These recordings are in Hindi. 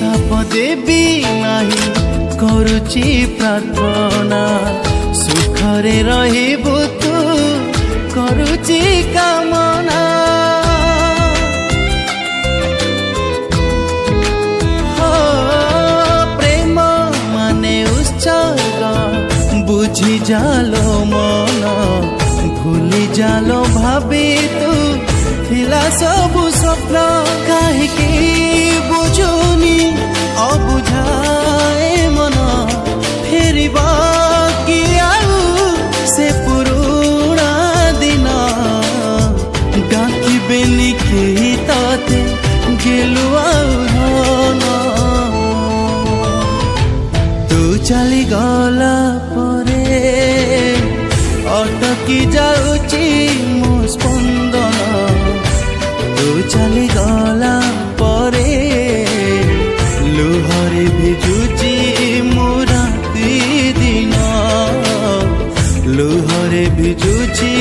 अभिशाप देवी नहीं करुची प्रार्थना सुखरे रहिबु तू करुची कामना प्रेम माने उत्सर्ग बुझी जालो मन भूली जालो भाभी तू थिला सबु स्वप्न काहिकी बुझुनी अबुझाए मन फेरिबा कि आउ से पुरुणा दिन डाकिबेनी केही तते गेलु आउ तू चली गला परे अटकी जाउची मो स्पंदन तू चली गला परे लुहरे भिजुची मो राती दिन लुहरे भिजुची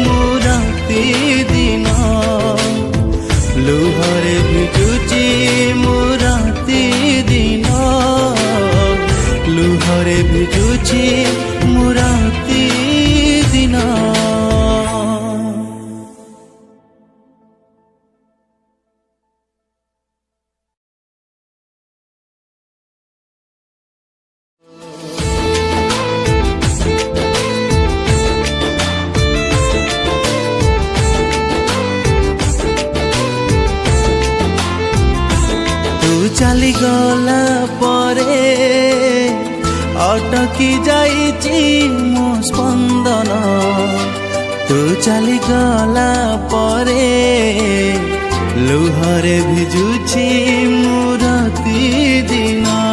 मो राती दिन लुहरे भिजुची मो राती दिन लुहरे भिजुची मो राती दिन चली गला परे अटकी जाइची मो स्पंदन तू चली गला परे लुहरे भिजुची